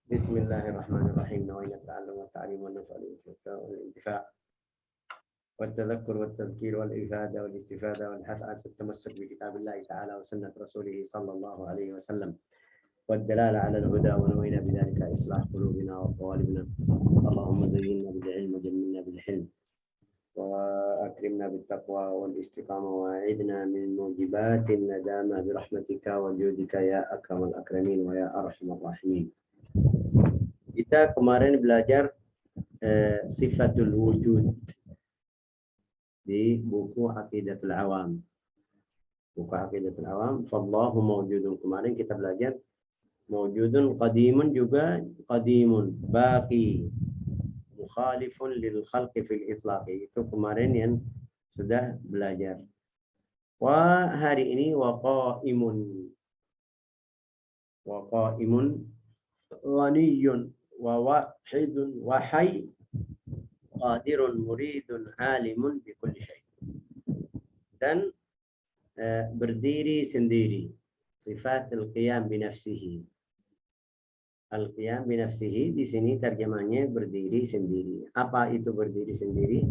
بسم الله الرحمن الرحيم. نوينا التعلم والتعليم والنفع والانتفاع والتذكر والتذكير والإفادة والاستفادة والحث على التمسك بكتاب الله تعالى وسنة رسوله صلى الله عليه وسلم والدلالة على الهدى، ونوينا بذلك إصلاح قلوبنا وقوالبنا. اللهم زينا بالعلم وجملنا بالحلم وأكرمنا بالتقوى والاستقامة وأعذنا من موجبات الندامة برحمتك وجودك يا أكرم الأكرمين ويا أرحم الراحمين. Kita kemarin belajar sifatul wujud di buku Aqidatul Awam. Buku Aqidatul Awam, fallahu mawjudun. Kemarin kita belajar mawjudun, qadimun juga qadimun, baqi, mukhalifun lil khalqi fil itlaqi. Itu kemarin yang sudah belajar. Wa hari ini wa qaimun. Wa qaimun ghaniyun wa wahidun wa hayy qadirun muridun alimun bi kulli syai. Dan berdiri sendiri, sifat al-qiyam bi nafsihi. Al-qiyam bi nafsihi di sini terjemahnya berdiri sendiri. Apa itu berdiri sendiri?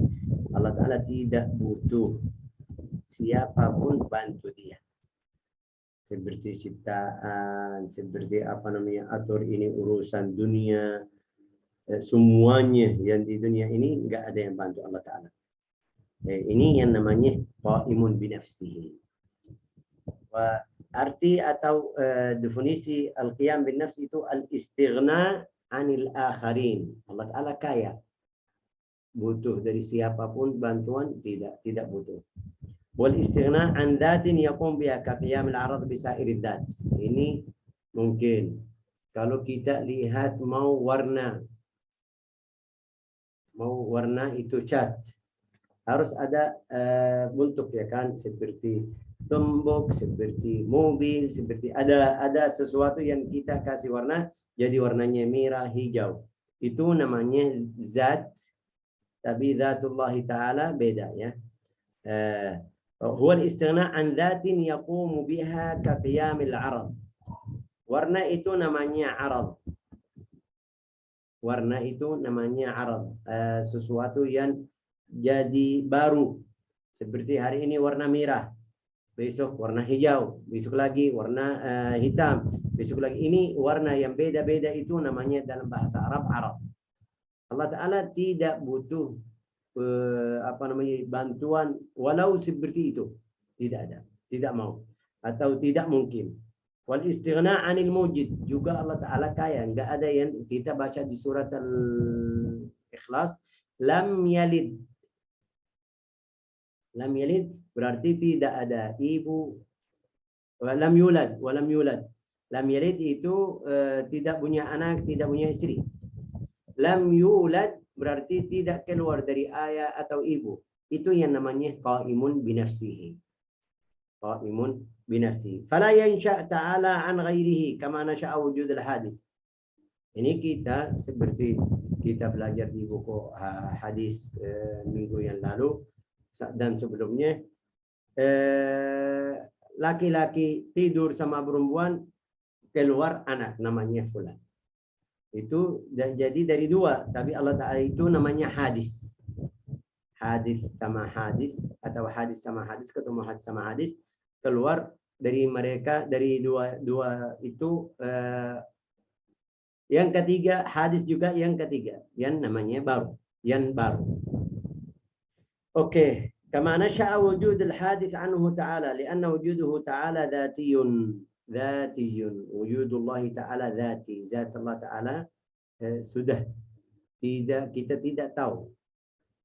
Allah Ta'ala tidak butuh siapapun bantu dia. Seperti ciptaan, seperti atur ini urusan dunia, semuanya yang di dunia ini nggak ada yang bantu Allah Ta'ala. Ini yang namanya qaimun binafsihi. Arti atau definisi al-qiyam bin nafs itu al-istighna anil akharin. Allah Ta'ala kaya. Butuh dari siapapun bantuan? Tidak butuh. Wal istighna an dhatin yaqum biha ka qiyam al-arad bi sa'iri dhat. Ini mungkin kalau kita lihat mau warna itu cat, harus ada bentuk ya kan, seperti tembok, seperti mobil, seperti ada sesuatu yang kita kasih warna jadi warnanya merah, hijau. Itu namanya zat, tapi zatullah Ta'ala beda ya. Huwa al-istighna an dhatin yaqumu biha ka qiyam al-arad. Warna itu namanya arad. Warna itu namanya arad. Sesuatu yang jadi baru. Seperti hari ini warna merah, besok warna hijau, besok lagi warna hitam, besok lagi. Ini warna yang beda-beda, itu namanya dalam bahasa Arab arad. Allah Ta'ala tidak butuh bantuan walau seperti itu. Tidak ada, tidak mau, atau tidak mungkin. Wal istighna 'anil mujid, juga Allah Ta'ala kaya. Enggak ada yang kita baca di surat Al-Ikhlas, lam yalid. Lam yalid berarti tidak ada ibu. Lam yulad, walam yulad. Lam yalid itu tidak punya anak, tidak punya istri. Lam yulad berarti tidak keluar dari ayah atau ibu. Itu yang namanya qaimun binafsihi. Qaimun binafsihi. Fala yansha' ta'ala an ghairihi kama nasha'a wujud al-hadis. Ini kita seperti kita belajar di buku hadis minggu yang lalu dan sebelumnya, laki-laki tidur sama perempuan, keluar anak namanya fulan. Itu jadi dari dua, tapi Allah Ta'ala itu namanya hadis. Hadis sama hadis, atau hadis sama hadis, ketemu hadis sama hadis, keluar dari mereka, dari dua itu. Yang ketiga, hadis juga yang ketiga, yang namanya baru, yang baru. Oke, kama nasha'a wujud al-hadis anhu ta'ala, lianna wujuduhu ta'ala dhatiyun. Wujudullah Ta'ala dhati. Zat Allah Ta'ala sudah kita tidak tahu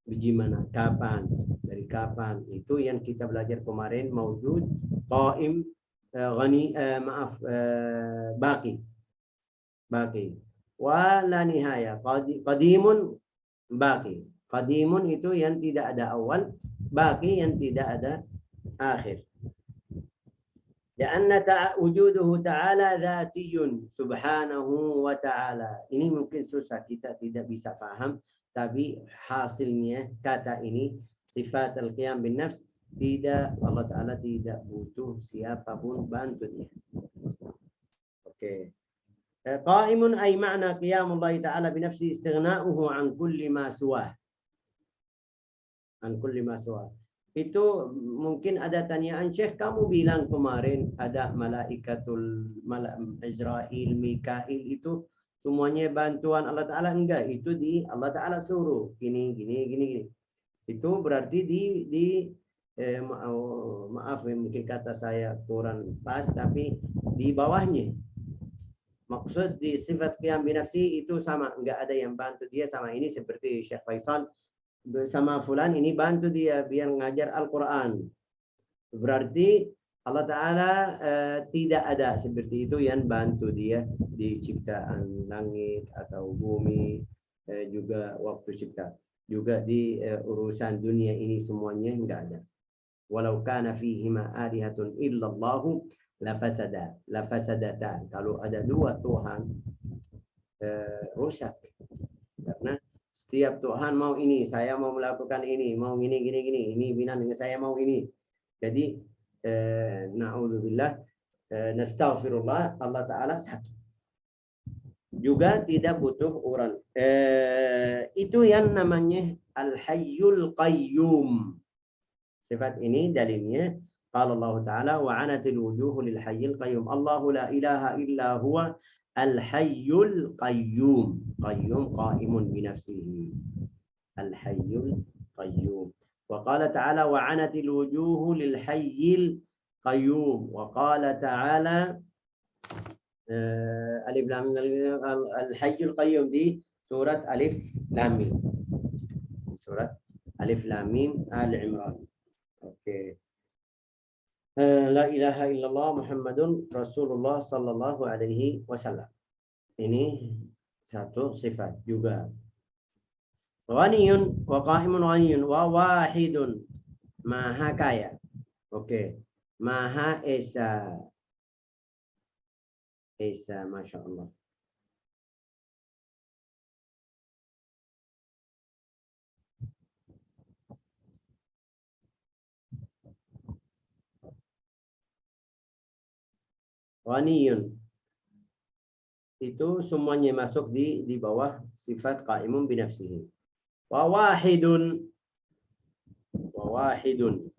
bagaimana, kapan, dari kapan. Itu yang kita belajar kemarin, mawjud, qaim, ghani, baqi. Wa la nihaya, qadimun, baqi. Qadimun itu yang tidak ada awal, baqi yang tidak ada akhir. Karena wujuduhu ta'ala dzatiyun subhanahu wa ta'ala. Ini mungkin susah, kita tidak bisa paham, tapi hasilnya kata ini sifat al-qiyam bin nafs, tidak, Allah Ta'ala tidak butuh siapapun bantu dia. Oke. Qa'imun ay ma'na qiyamullah ta'ala binafsi istighna'uhu an kulli ma suwah. An kulli ma suwah. Itu mungkin ada tanyaan, Syekh, kamu bilang kemarin ada Israel, Mikail itu semuanya bantuan Allah Ta'ala. Enggak, itu di Allah Ta'ala suruh gini. Itu berarti maaf mungkin kata saya kurang pas, tapi di bawahnya. Maksud di sifat qiyam binafsi itu sama, enggak ada yang bantu dia sama. Ini seperti Syekh Faisal bersama fulan ini bantu dia biar ngajar Al-Quran. Berarti Allah Ta'ala tidak ada seperti itu yang bantu dia di ciptaan langit atau bumi, juga waktu cipta. Juga di urusan dunia ini semuanya enggak ada. Walau kana fihima alihatun illallahu lafasadatan. Kalau ada dua Tuhan, rusak. Karena setiap Tuhan mau ini, saya mau melakukan ini, mau gini, ini bilang dengan saya mau ini. Jadi na'udzubillah, nastaghfirullah, Allah Ta'ala satu. Juga tidak butuh orang. Itu yang namanya Al-Hayyul Qayyum. Sifat ini dalilnya qala Allah Ta'ala wa 'anatil wujuhu lil hayyil qayyum. Allahu la ilaha illa huwa al-hayyul qayyum. Qayyum qa'imun bi nafsihi. Al-hayyul qayyum. Wa qala ta'ala wa 'anatil wujuhu lil hayyil qayyum. Wa qala ta'ala alif lam al-hayyul qayyum di surat Alif Lam Mim. Surat Alif Lam Mim Al-Imran. Oke. La ilaha illallah Muhammadun Rasulullah sallallahu alaihi wasallam. Ini satu sifat juga. Ghaniyun wa qa'imun ghaniyun wa wahidun. Maha kaya. Oke. Maha esa. Esa, Masya Allah. Ghaniyun. Itu semuanya masuk di bawah sifat qa'imun binafsihi. Wa wahidun. Wa wahidun.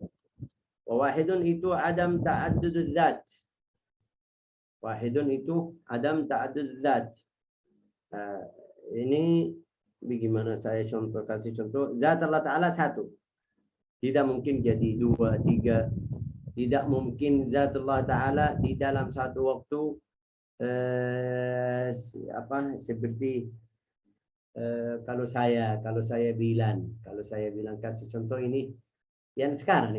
Wa wahidun itu adam ta'addudul dzat. Wahidun itu adam ta'addudul dzat. Ini bagaimana saya kasih contoh. Zat Allah Ta'ala satu. Tidak mungkin jadi dua, tiga. Tidak mungkin zat Allah Ta'ala di dalam satu waktu seperti kalau saya bilang kasih contoh ini yang sekarang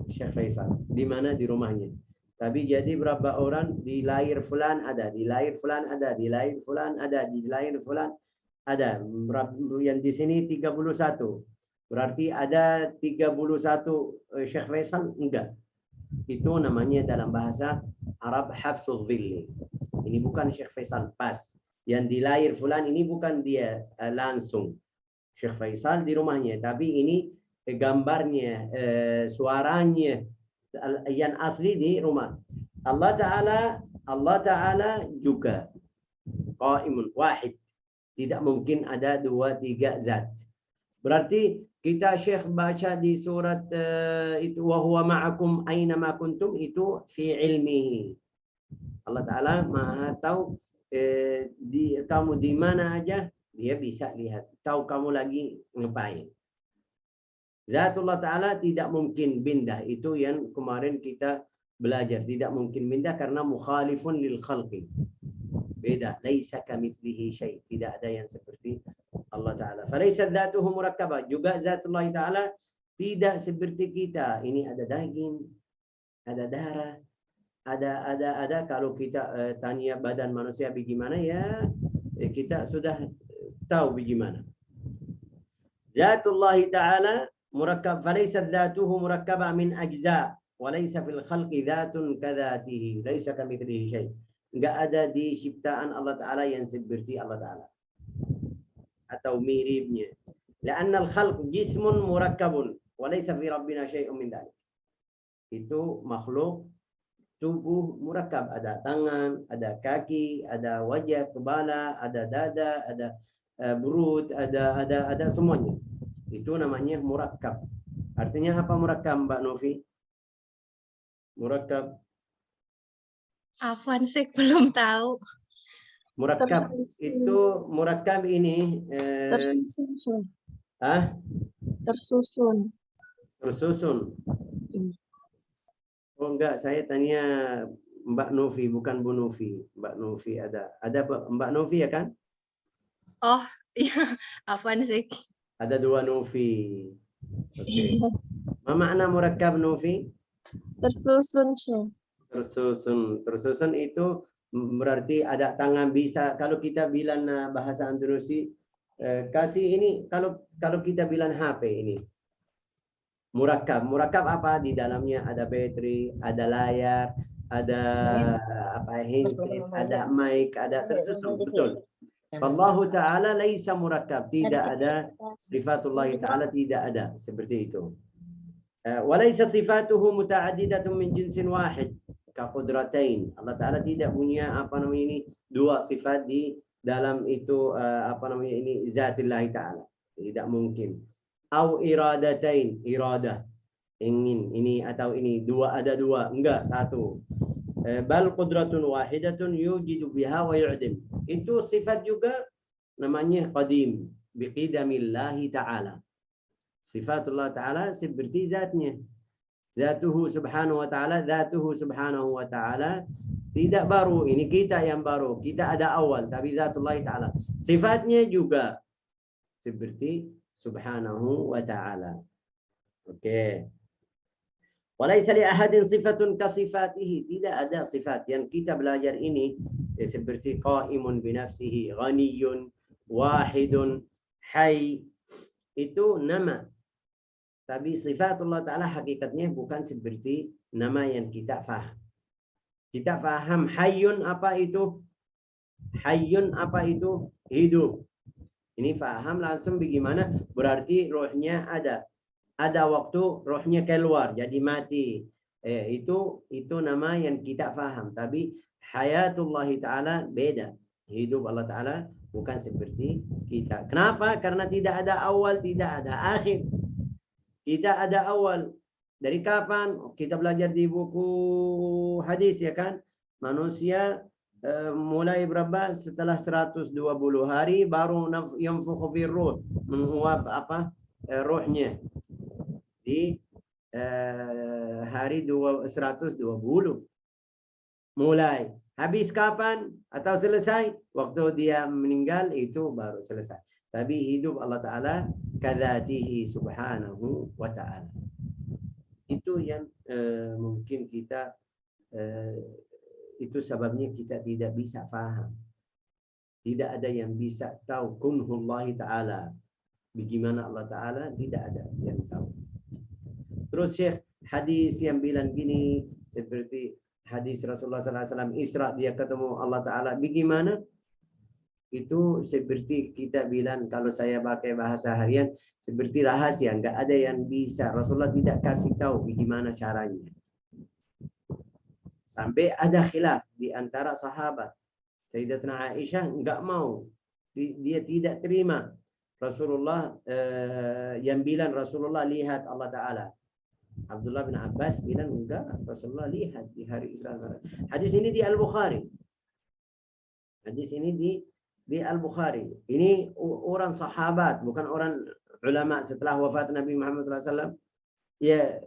Syekh Faisal di mana di rumahnya. Tapi jadi berapa orang di lahir fulan ada, di lahir fulan ada, di lahir fulan ada, di lahir fulan ada. Yang di sini 31. Berarti ada 31 Syekh Faisal? Enggak. Itu namanya dalam bahasa Arab habsul dhilli. Ini bukan Syekh Faisal pas. Yang di lahir fulan ini bukan dia langsung. Syekh Faisal di rumahnya. Tapi ini gambarnya, suaranya, yang asli di rumah. Allah Ta'ala juga qaimun wahid. Tidak mungkin ada dua, tiga zat. Berarti kita Syekh baca di surat itu wa huwa ma'akum aina ma kuntum itu fi ilmihi. Allah Ta'ala Maha tahu kamu di mana aja, dia bisa lihat. Tahu kamu lagi ngapain. Zatullah Ta'ala tidak mungkin pindah. Itu yang kemarin kita belajar. Tidak mungkin pindah karena mukhalifun lil khalqi. Beda. Laisa kamitslihi syai'. Tidak ada yang seperti Allah Ta'ala. Falaisa dzatuhu murakkabah. Juga Zatullah Ta'ala tidak seperti kita. Ini ada daging, ada darah, ada kalau kita tanya badan manusia bagaimana ya kita sudah tahu bagaimana. Zatullah Ta'ala murakkab, falaisa dzatuhu murakkabah min ajza' wa laisa fil khalqi dzatun kadzatihi laisa kamitslihi syai'. Enggak ada di ciptaan Allah Ta'ala yang seperti Allah Ta'ala atau miripnya. Karena al-khalq jismun murakkabun wa laisa fi rabbina syai'un min dzalik. Itu makhluk tubuh murakkab, ada tangan, ada kaki, ada wajah, kepala, ada dada, ada perut, ada semuanya. Itu namanya murakkab. Artinya apa murakkab, Mbak Novi? Murakkab. Afwan sih belum tahu. Murakkab itu murakkab ini tersusun. Tersusun. Oh enggak, saya tanya Mbak Novi, bukan Bu Novi. Mbak Novi ada Mbak Novi ya kan? Oh iya, afwan sih. Ada dua Novi. Oke. Apa makna murakkab Novi? Tersusun, Syekh. Tersusun itu berarti ada tangan bisa. Kalau kita bilang bahasa Indonesia, kasih ini kalau kita bilang HP ini. Murakkab apa di dalamnya ada baterai, ada layar, ada apa handset, ada mic, ada tersusun, betul. Allah Ta'ala laisa murakkab, tidak ada sifatullah Ta'ala, tidak ada seperti itu. Walaysa sifatuhu muta'addidatun min jinsin wahid ka qudratain. Allah Ta'ala tidak punya apa namanya ini dua sifat di dalam itu apa namanya ini zatillah Ta'ala. Tidak mungkin. Au iradatain, iradah, ingin ini atau ini, dua ada dua, enggak satu. Bal qudratun wahidatun yujidu biha wa yu'dim. Itu sifat juga namanya qadim, biqidamillahi ta'ala. Sifatullah ta'ala seperti zatnya. Zatuhu subhanahu wa ta'ala, zatuhu subhanahu wa ta'ala tidak baru, ini kita yang baru. Kita ada awal, tapi zatullah ta'ala. Sifatnya juga seperti subhanahu wa ta'ala. Oke. Walaysa li ahadin sifatun ka sifatihi. Tidak ada sifat yang kita belajar ini seperti qaimun bi nafsihi, ghaniyun, wahidun, hayy. Itu nama. Tapi sifatullah Ta'ala hakikatnya bukan seperti nama yang kita faham. Kita faham hayyun apa itu? Hayyun apa itu? Hidup. Ini faham langsung bagaimana? Berarti rohnya ada. Ada waktu rohnya keluar jadi mati. Itu nama yang kita faham. Tapi hayatullah Ta'ala beda. Hidup Allah Ta'ala bukan seperti kita. Kenapa? Karena tidak ada awal, tidak ada akhir. Kita ada awal. Dari kapan? Kita belajar di buku hadis ya kan? Manusia mulai berapa? Setelah 120 hari baru yanfukhu fi ruh, menguap apa? Rohnya. Di hari 120 mulai. Habis kapan atau selesai? Waktu dia meninggal itu baru selesai. Tapi hidup Allah Ta'ala kadzatihi subhanahu wa ta'ala. Itu yang mungkin kita itu sebabnya kita tidak bisa paham. Tidak ada yang bisa tahu kunhullahi ta'ala. Bagaimana Allah Ta'ala, tidak ada yang tahu. Terus Syekh, hadis yang bilang gini, seperti hadis Rasulullah SAW, Isra dia ketemu Allah Ta'ala. Bagaimana? Itu seperti kita bilang, kalau saya pakai bahasa harian, seperti rahasia. Nggak ada yang bisa. Rasulullah tidak kasih tahu bagaimana caranya. Sampai ada khilaf di antara sahabat. Sayyidatuna Aisyah nggak mau. Dia tidak terima. Rasulullah yang bilang Rasulullah lihat Allah Ta'ala. Abdullah bin Abbas bilang enggak, Rasulullah lihat di hari Isra Mi'raj. Hadis ini di Al-Bukhari. Hadis ini di Al-Bukhari. Ini orang sahabat, bukan orang ulama setelah wafat Nabi Muhammad SAW. Ya,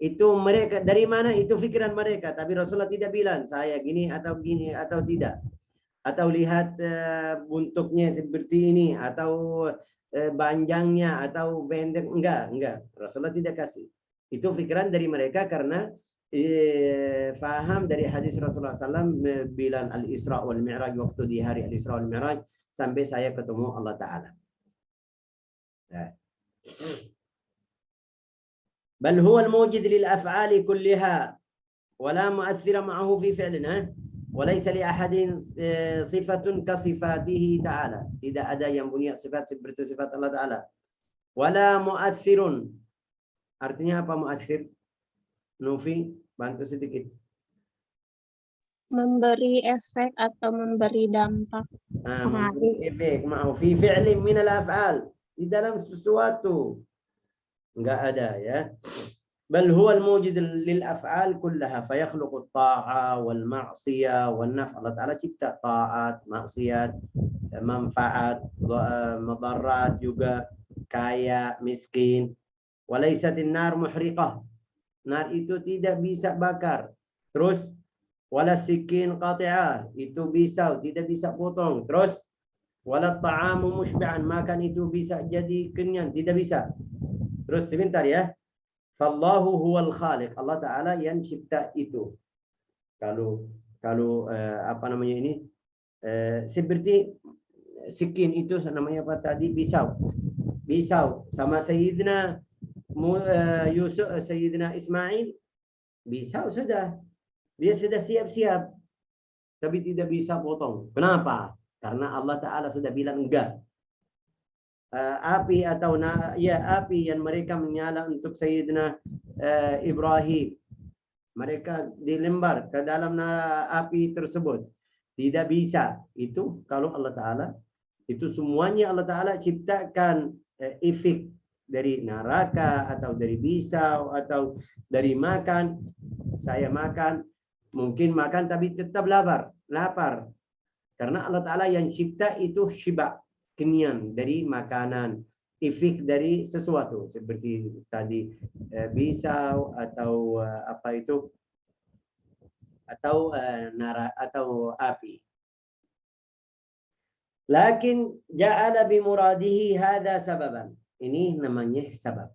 itu mereka dari mana? Itu pikiran mereka. Tapi Rasulullah tidak bilang saya gini atau tidak. Atau lihat bentuknya seperti ini atau panjangnya atau pendek. Enggak. Rasulullah tidak kasih. Itu pikiran dari mereka karena faham dari hadis Rasulullah SAW bilang Al-Isra wal Mi'raj, waktu di hari Al-Isra wal Mi'raj sampai saya ketemu Allah Ta'ala. Bal huwa al-mujid lil af'ali kulliha wa la mu'athira ma'ahu fi fi'lina wa laysa li ahadin sifatun ka sifatihi ta'ala. Tidak ada yang punya sifat seperti sifat Allah Ta'ala. Wa la mu'athirun. Artinya apa mu'athir? Nufi, bantu sedikit. Memberi efek atau memberi dampak. Memberi efek. Maaf, fi fi'lin min al-af'al. Di dalam sesuatu. Enggak ada ya. بل هو الموجد للأفعال كلها فيخلق الطاعة والمعصية والنفع. Allah Ta'ala cipta taat, maksiat, manfaat, madarat juga, kaya, miskin. Walaisatin nar muhriqah. Nar itu tidak bisa bakar. Terus wala sikin qati'ah, itu bisa, tidak bisa potong. Terus wala ta'amu mushbi'an, makan itu bisa jadi kenyang, tidak bisa. Terus sebentar ya. Fallahu huwal khaliq. Allah Ta'ala yang cipta itu. Kalau apa namanya ini? Seperti sikin itu namanya apa tadi? Pisau. Pisau sama Sayyidina Yusuf, Sayyidina Ismail. Pisau sudah. Dia sudah siap-siap. Tapi tidak bisa potong. Kenapa? Karena Allah Ta'ala sudah bilang enggak. Api atau api yang mereka menyala untuk Sayyidina Ibrahim, mereka dilembar ke dalam api tersebut, tidak bisa. Itu kalau Allah Ta'ala, itu semuanya Allah Ta'ala ciptakan efek dari neraka atau dari pisau atau dari makan. Saya makan, mungkin makan tapi tetap lapar karena Allah Ta'ala yang cipta itu syiba, kenyang dari makanan, efek dari sesuatu seperti tadi pisau atau apa itu, atau atau api. Lakin ja'ala bimuradihi hadha sababan. Ini namanya sabab.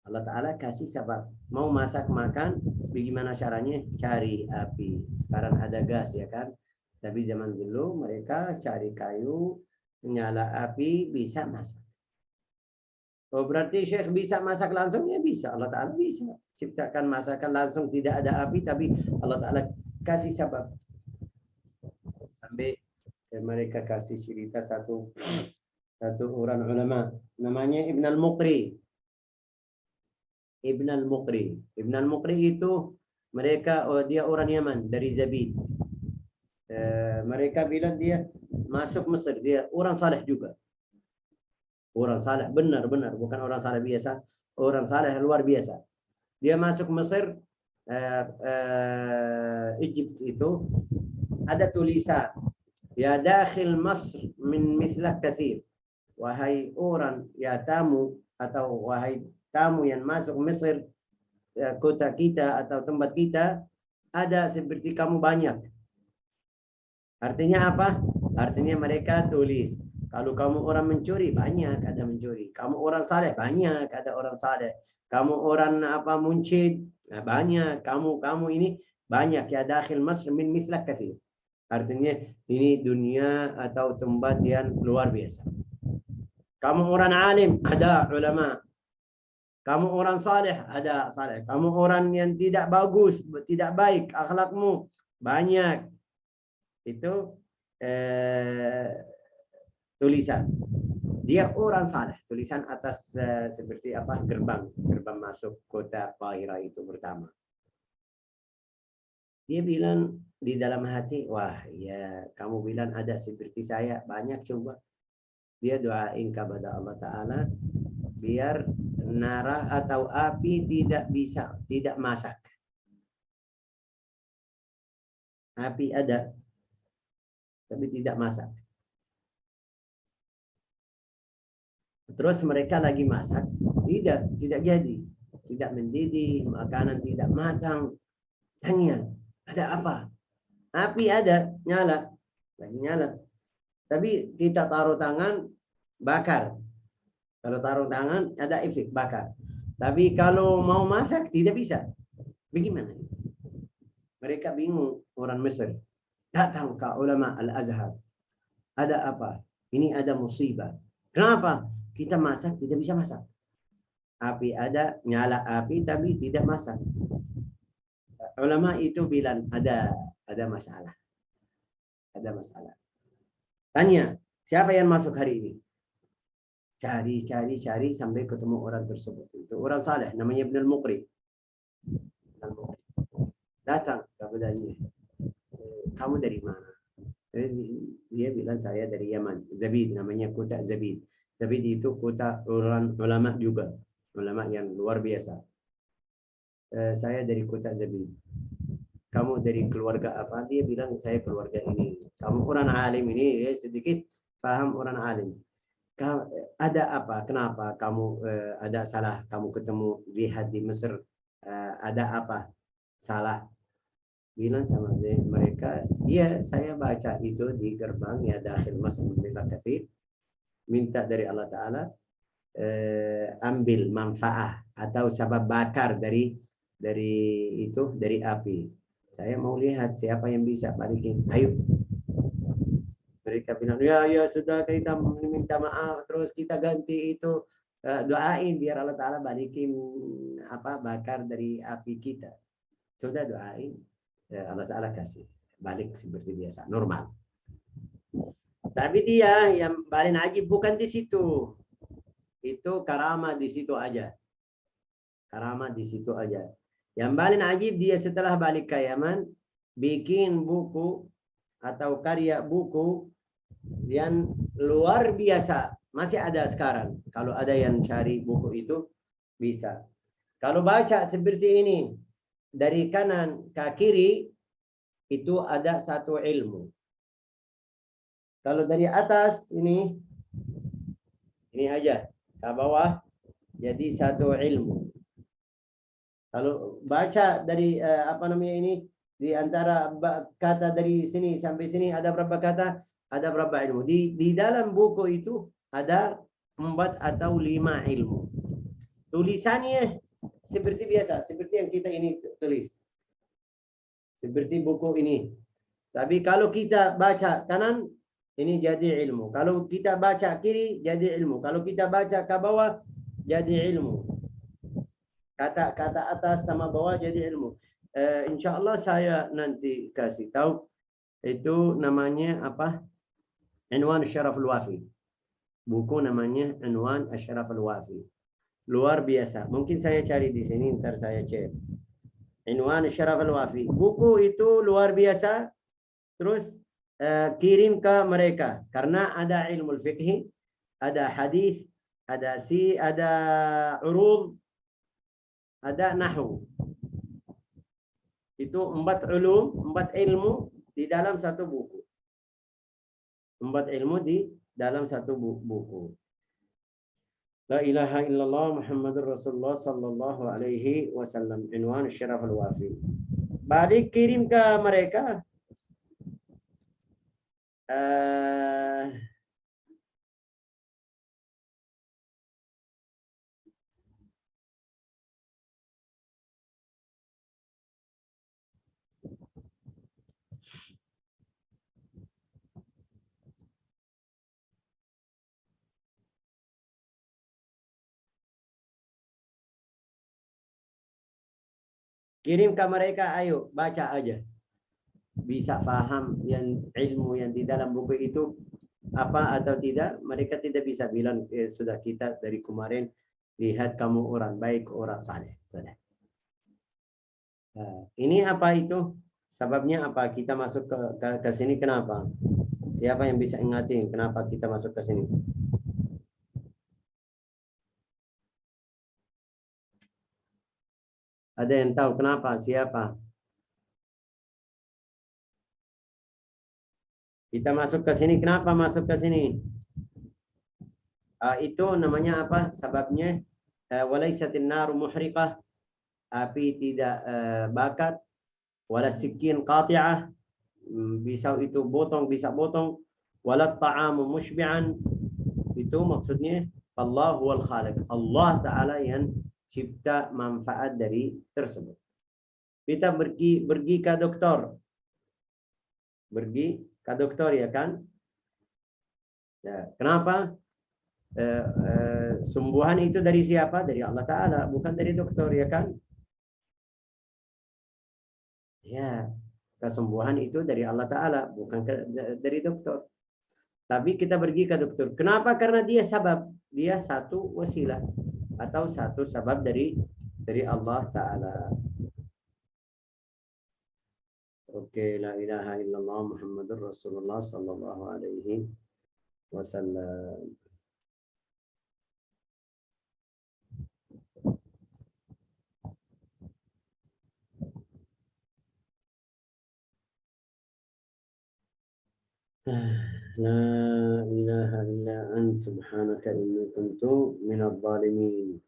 Allah Ta'ala kasih sabab. Mau masak makan, bagaimana caranya? Cari api. Sekarang ada gas ya kan? Tapi zaman dulu mereka cari kayu, nyala api, bisa masak. Oh berarti Syekh bisa masak langsung? Ya bisa. Allah Ta'ala bisa. Ciptakan masakan langsung, tidak ada api, tapi Allah Ta'ala kasih sabab. Sampai mereka kasih cerita satu orang ulama. Namanya Ibn al-Muqri. Ibn al-Muqri itu mereka, dia orang Yaman dari Zabid. Mereka bilang dia masuk Mesir, dia orang saleh juga. Orang saleh benar-benar, bukan orang saleh biasa, orang saleh luar biasa. Dia masuk Mesir, Egypt itu ada tulisan, ya dakhil Mesir min mithlak kathir. Wahai orang ya tamu atau wahai tamu yang masuk Mesir, kota kita atau tempat kita, ada seperti kamu banyak. Artinya apa? Artinya mereka tulis, kalau kamu orang mencuri, banyak ada mencuri. Kamu orang saleh, banyak ada orang saleh. Kamu orang apa muncid, banyak. Kamu ini banyak, ya dakhil Mesir min mithlak kathir. Artinya ini dunia atau tempat yang luar biasa. Kamu orang alim, ada ulama. Kamu orang saleh, ada saleh. Kamu orang yang tidak bagus, tidak baik akhlakmu, banyak. Itu tulisan. Dia orang saleh. Tulisan atas seperti apa, gerbang masuk kota Qahira itu pertama. Dia bilang di dalam hati, wah ya kamu bilang ada seperti saya, banyak coba. Dia doain kepada Allah Ta'ala biar nara atau api tidak masak. Api ada, tapi tidak masak. Terus mereka lagi masak, tidak jadi. Tidak mendidih, makanan tidak matang. Tanya, ada apa? Api ada, nyala. Lagi nyala. Tapi kita taruh tangan, bakar. Kalau taruh tangan, ada efek bakar. Tapi kalau mau masak, tidak bisa. Bagaimana? Mereka bingung, orang Mesir. Datang ke ulama Al-Azhar. Ada apa? Ini ada musibah. Kenapa? Kita masak, tidak bisa masak. Api ada, nyala api, tapi tidak masak. Ulama itu bilang, ada masalah. Ada masalah. Tanya, siapa yang masuk hari ini? Cari sampai ketemu orang tersebut. Itu orang saleh, namanya Ibn al-Muqri. Datang kepadanya. kamu dari mana? Dia bilang saya dari Yaman. Zabid, namanya kota Zabid. Zabid itu kota ulama juga, ulama yang luar biasa. Saya dari kota Zabid. Kamu dari keluarga apa? Dia bilang saya keluarga ini. Kamu orang alim ini, ya, sedikit paham orang alim. Ada apa? Kenapa kamu ada salah? Kamu ketemu lihat di Mesir, ada apa salah? Bilang sama mereka, iya saya baca itu di gerbang ya dakhil masuk Bilal Katsir, minta dari Allah Ta'ala ambil manfaat atau sabab bakar dari itu, dari api. Saya mau lihat siapa yang bisa balikin. Ayo. Mereka bilang, ya sudah kita minta maaf, terus kita ganti itu, doain biar Allah Ta'ala balikin apa bakar dari api kita. Sudah doain, Allah Ta'ala kasih balik seperti biasa, normal. Tapi dia yang paling ajib bukan di situ. Itu karamah di situ aja. Karamah di situ aja. Yang paling ajib dia setelah balik ke Yaman, bikin buku atau karya buku yang luar biasa. Masih ada sekarang. Kalau ada yang cari buku itu, bisa. Kalau baca seperti ini, dari kanan ke kiri, itu ada satu ilmu. Kalau dari atas, ini aja. Ke bawah, jadi satu ilmu. Kalau baca dari apa namanya ini, di antara kata dari sini sampai sini ada berapa kata, ada berapa ilmu. Di dalam buku itu ada 4 atau 5 ilmu. Tulisannya seperti biasa, seperti yang kita ini tulis. Seperti buku ini. Tapi kalau kita baca kanan, ini jadi ilmu. Kalau kita baca kiri, jadi ilmu. Kalau kita baca ke bawah, jadi ilmu. Kata-kata atas sama bawah jadi ilmu. Insya Allah saya nanti kasih tahu. Itu namanya apa? Unwan Asyraf Al-Wafi. Buku namanya Unwan Asyraf Al-Wafi. Luar biasa. Mungkin saya cari di sini, ntar saya cek. Unwan Asyraf Al-Wafi. Buku itu luar biasa. Terus kirim ke mereka. Karena ada ilmu fiqh, ada hadis, ada urud, ada nahu. Itu 4 ilmu di dalam satu buku. 4 ilmu di dalam satu buku. La ilaha illallah Muhammadur Rasulullah sallallahu alaihi wasallam. Unwan Asyraf Al-Wafi. Balik kirim ke mereka. Kirim ke mereka, ayo baca aja. Bisa paham yang ilmu yang di dalam buku itu apa atau tidak. Mereka tidak bisa bilang sudah kita dari kemarin lihat kamu orang baik, orang saleh. Sudah. Ini apa itu? Sebabnya apa kita masuk ke sini, kenapa? Siapa yang bisa ingatin kenapa kita masuk ke sini? Ada yang tahu kenapa? Siapa? Kita masuk ke sini, kenapa masuk ke sini? Itu namanya apa? Sebabnya walaisatin naru muhriqah, api tidak bakar, wala sikin qati'ah, pisau itu bisa potong, wala ta'amu mushbi'an, itu maksudnya Allah huwal khaliq, Allah Ta'ala yang cipta manfaat dari tersebut. Kita pergi ke dokter. Pergi ke dokter, ya kan? Ya, kenapa? Sembuhan itu dari siapa? Dari Allah Ta'ala, bukan dari dokter, ya kan? Ya, kesembuhan itu dari Allah Ta'ala, bukan dari dokter. Tapi kita pergi ke dokter. Kenapa? Karena dia sabab. Dia satu wasilah atau satu sabab dari Allah Ta'ala. Oke, la ilaha illallah Muhammadur Rasulullah sallallahu alaihi wasallam. La ilaha illa ant subhanaka inni kuntu minadh dhalimin.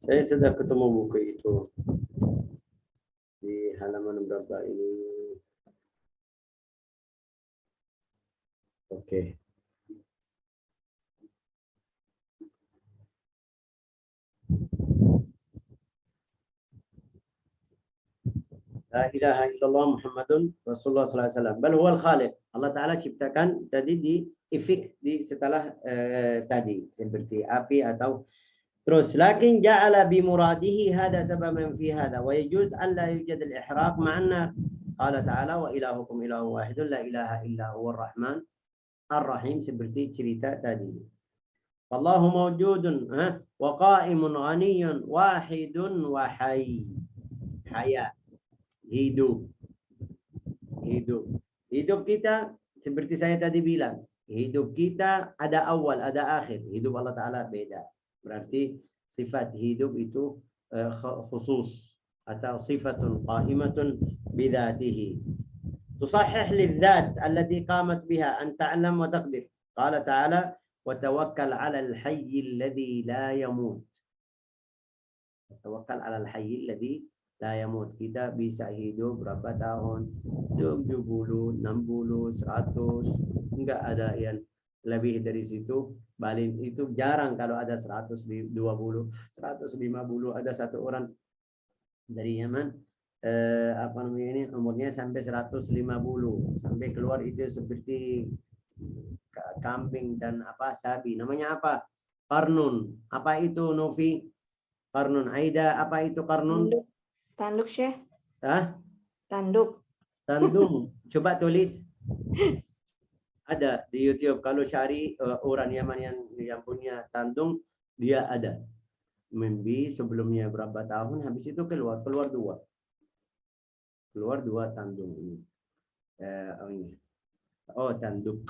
Saya sudah ketemu buku itu di halaman berapa ini. Oke. La ilaha illallah Muhammadun Rasulullah sallallahu alaihi wasallam. Bal huwal khaliq. Allah Ta'ala ciptakan tadi di efek di setelah tadi seperti api atau terus lakin ja'ala bi muradihi hada sababan fi hada wa yajuz an la yujad al ihraq ma'anna qala ta'ala wa ilahukum ilahun wahidun la ilaha illa huwa ar-rahman ar-rahim seperti cerita tadi. Wallahu mawjudun wa qa'imun ghaniyun wahidun wa hayy. Haya hidup. Hidup kita seperti saya tadi bilang, hidup kita ada awal, ada akhir. Hidup Allah Ta'ala beda. Berarti sifat hidup itu khusus atau sifatun qa'imatun bidhatihi. Tusahhih lidhat allati qamat biha an ta'lam wa taqdir. Qala Ta'ala wa tawakkal 'ala al-hayy alladhi la yamut. Tawakkal 'ala al-hayy alladhi la yamut. Kita bisa hidup berapa tahun? 70, 60, 100. Enggak ada yang lebih dari situ. Balik itu jarang kalau ada 120, 150. Ada satu orang dari Yaman apa namanya ini umurnya sampai 150 sampai keluar itu seperti kambing dan apa sapi. Namanya apa? Qarnun. Apa itu Novi? Qarnun. Aida, apa itu qarnun? Tanduk, Syekh. Hah? Tanduk. Tandung. Coba tulis. Ada di YouTube. Kalau cari orang Yaman yang punya tandung, dia ada. Membi sebelumnya berapa tahun, habis itu keluar dua. Keluar dua tandung ini. Oh, tanduk.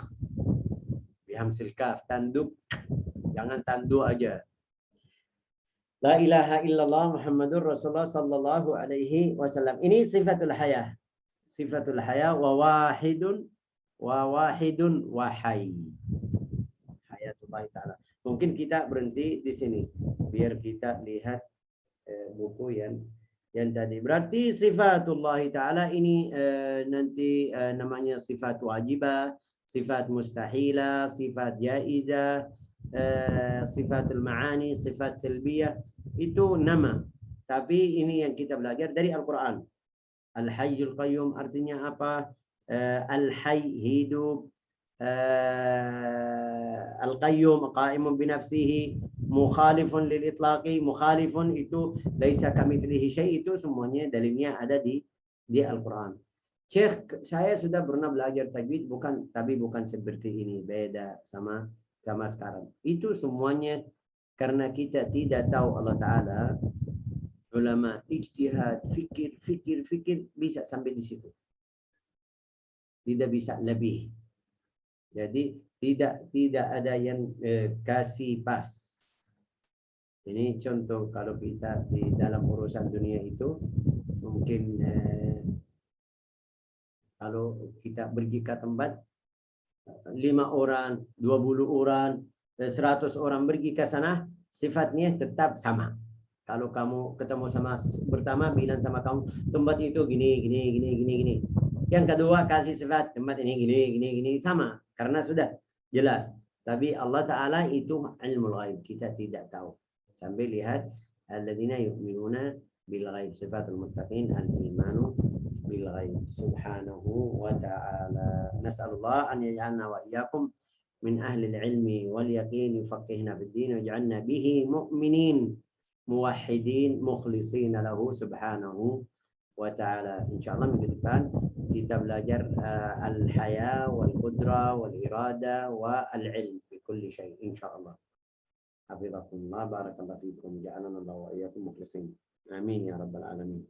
Bihamsil kaf. Tanduk. Jangan tandu aja. La ilaha illallah Muhammadur Rasulullah sallallahu alaihi wasallam. Ini sifatul hayah. Sifatul hayah wa wahidun wa hayy. Hayatullah Ta'ala. Mungkin kita berhenti di sini biar kita lihat buku yang tadi. Berarti sifatullah Ta'ala ini nanti namanya sifat wajibah, sifat mustahilah, sifat jaizah, sifatul ma'ani, sifat salbiyah. Itu nama. Tapi ini yang kita belajar dari Al-Quran. Al-Hayyul Qayyum artinya apa? Al-Hayy hidup. Al-Qayyum qa'imun binafsihi. Mukhalifun lil itlaqi. Mukhalifun itu laisa kamitslihi syai', itu semuanya dalilnya ada di Al-Quran. Syekh, saya sudah pernah belajar tajwid tapi bukan seperti ini, beda sama sekarang. Itu semuanya karena kita tidak tahu Allah Ta'ala. Ulama ijtihad, fikir bisa sampai di situ. Tidak bisa lebih. Jadi tidak ada yang kasih pas. Ini contoh kalau kita di dalam urusan dunia itu mungkin kalau kita pergi ke tempat 5 orang, 20 orang, 100 orang pergi ke sana, sifatnya tetap sama. Kalau kamu ketemu sama pertama bilang sama kamu tempat itu gini. Yang kedua kasih sifat tempat ini gini sama karena sudah jelas. Tapi Allah Ta'ala itu ilmul ghaib, kita tidak tahu. Sampai lihat alladzina yu'minuna bil ghaib, sifatul muttaqin al-imanu bil ghaib subhanahu wa ta'ala. Nas'alullah an yaj'alna wa iyyakum min ahli al-ilmi wal yaqin yufaqqihna fid din wa yaj'alna bihi mu'minin. muwahhidin mukhlisina lahu subhanahu wa ta'ala. Insyaallah minggu depan kita belajar al-haya wal qudra wal irada wa al-ilm fi kulli syai' insyaallah. Hafizakumullah, barakallahu fikum, ja'alana Allah wa iyyakum mukhlisin. Amin ya rabbal alamin.